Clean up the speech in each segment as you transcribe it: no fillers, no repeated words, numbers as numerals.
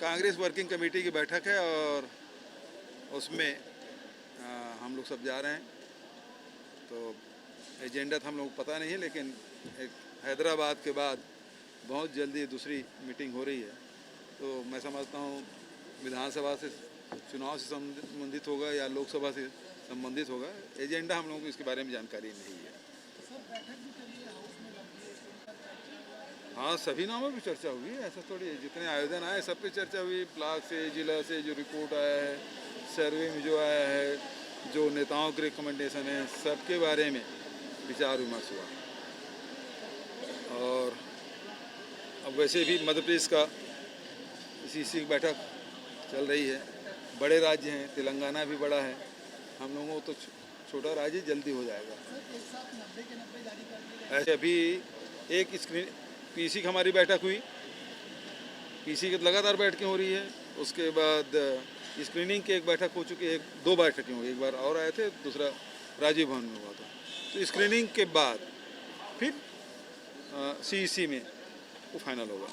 Congress working committee की बैठक है और उसमें हम लोग सब जा रहे हैं। तो एजेंडा तो हम लोग को पता नहीं है, लेकिन एक हैदराबाद के बाद बहुत जल्दी दूसरी मीटिंग हो रही है। तो मैं समझता हूँ विधानसभा से चुनाव से संबंधित होगा या लोकसभा से संबंधित होगा। एजेंडा हम लोगों को इसके बारे में जानकारी नहीं है। हाँ, सभी नामों पर चर्चा हुई है, ऐसा थोड़ी है। जितने आयोजन आए सब पे चर्चा हुई। ब्लॉक से, जिला से जो रिपोर्ट आया है, सर्वे में जो आया है, जो नेताओं के रिकमेंडेशन है, सबके बारे में विचार विमर्श हुआ। और अब वैसे भी मध्य प्रदेश का इसी की बैठक चल रही है। बड़े राज्य हैं, तेलंगाना भी बड़ा है, हम लोगों को तो छोटा राज्य जल्दी हो जाएगा। ऐसे अभी एक स्क्रीन पीसी की हमारी बैठक हुई, पीसी की लगातार बैठकें हो रही है। उसके बाद स्क्रीनिंग की एक बैठक हो चुकी है, दो बैठकें हुई, एक बार और आए थे, दूसरा राजीव भवन में हुआ था। तो स्क्रीनिंग के बाद फिर सीईसी में वो फाइनल होगा।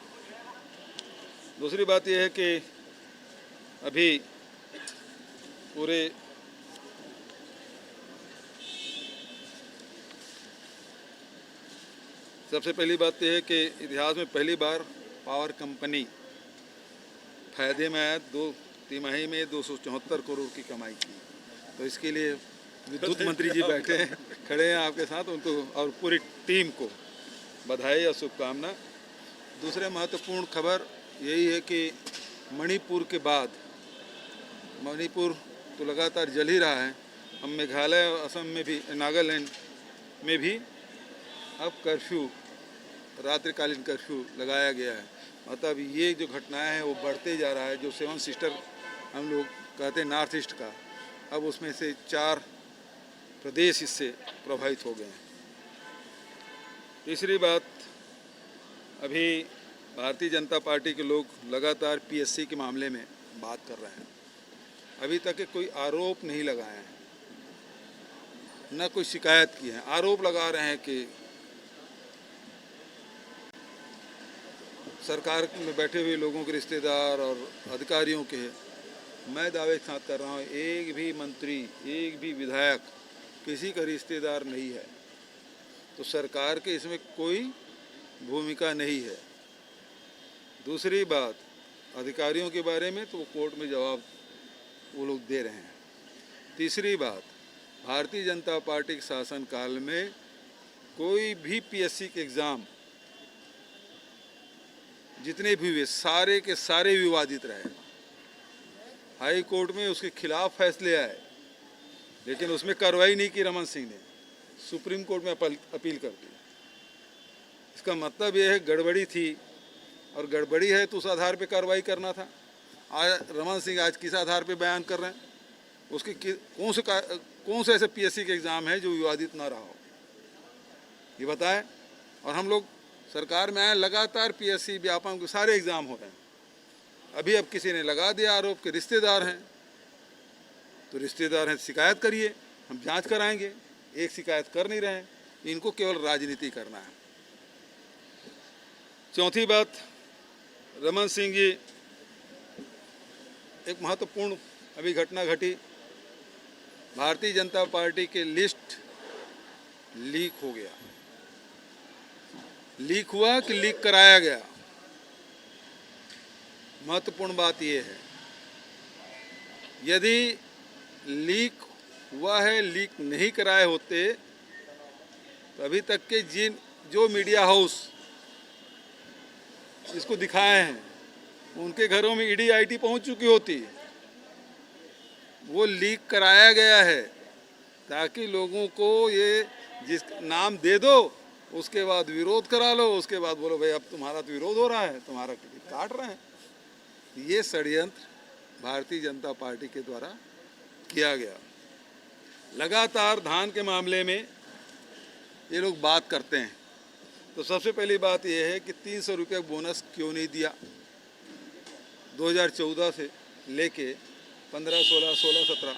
दूसरी बात यह है कि अभी पूरे सबसे पहली बात यह है कि इतिहास में पहली बार पावर कंपनी फायदे में आया। 2 तिमाही में 274 करोड़ की कमाई की। तो इसके लिए विद्युत मंत्री जी बैठे हैं, खड़े हैं आपके साथ, उनको और पूरी टीम को बधाई और शुभकामना। दूसरे महत्वपूर्ण खबर यही है कि मणिपुर के बाद, मणिपुर तो लगातार जल ही रहा है, हम मेघालय और असम में भी, नागालैंड में भी अब कर्फ्यू, रात्रिकालीन कर्फ्यू लगाया गया है। मतलब ये जो घटनाएं हैं वो बढ़ते जा रहा है। जो 7 सिस्टर हम लोग कहते हैं नॉर्थ ईस्ट का, अब उसमें से 4 प्रदेश इससे प्रभावित हो गए हैं। तीसरी बात, अभी भारतीय जनता पार्टी के लोग लगातार पीएससी के मामले में बात कर रहे हैं। अभी तक कोई आरोप नहीं लगाए हैं, न कोई शिकायत की है। आरोप लगा रहे हैं कि सरकार में बैठे हुए लोगों के रिश्तेदार और अधिकारियों के। मैं दावे के साथ कर रहा हूँ, एक भी मंत्री, एक भी विधायक किसी का रिश्तेदार नहीं है। तो सरकार के इसमें कोई भूमिका नहीं है। दूसरी बात, अधिकारियों के बारे में तो कोर्ट में जवाब वो लोग दे रहे हैं। तीसरी बात, भारतीय जनता पार्टी के शासनकाल में कोई भी पीएससी के एग्ज़ाम जितने भी हुए सारे के सारे विवादित रहे। हाई कोर्ट में उसके खिलाफ फैसले आए, लेकिन उसमें कार्रवाई नहीं की रमन सिंह ने, सुप्रीम कोर्ट में अपील कर दी। इसका मतलब यह है गड़बड़ी थी, और गड़बड़ी है तो उस आधार पे कार्रवाई करना था। आज रमन सिंह आज किस आधार पे बयान कर रहे हैं? उसके कौन से ऐसे पीएससी के एग्ज़ाम है जो विवादित ना रहा हो, ये बताएं। और हम लोग सरकार में आए, लगातार पीएससी व्यापम के सारे एग्ज़ाम हो रहे हैं। अभी अब किसी ने लगा दिया आरोप के रिश्तेदार हैं, तो रिश्तेदार हैं, शिकायत करिए, हम जांच कराएंगे। एक शिकायत कर नहीं रहे हैं, इनको केवल राजनीति करना है। चौथी बात, रमन सिंह जी, एक महत्वपूर्ण अभी घटना घटी। भारतीय जनता पार्टी के लिस्ट लीक हो गया। लीक हुआ कि लीक कराया गया? महत्वपूर्ण बात यह है, यदि लीक हुआ है, लीक नहीं कराए होते तो अभी तक के जो मीडिया हाउस इसको दिखाए हैं, उनके घरों में ईडी आईटी पहुंच चुकी होती। वो लीक कराया गया है ताकि लोगों को ये जिस नाम दे दो, उसके बाद विरोध करा लो, उसके बाद बोलो भाई अब तुम्हारा तो विरोध हो रहा है, तुम्हारा टिकट काट रहे हैं। ये षड्यंत्र भारतीय जनता पार्टी के द्वारा किया गया। लगातार धान के मामले में ये लोग बात करते हैं। तो सबसे पहली बात यह है कि 300 रुपये बोनस क्यों नहीं दिया? 2014 से लेके 15, 16, 17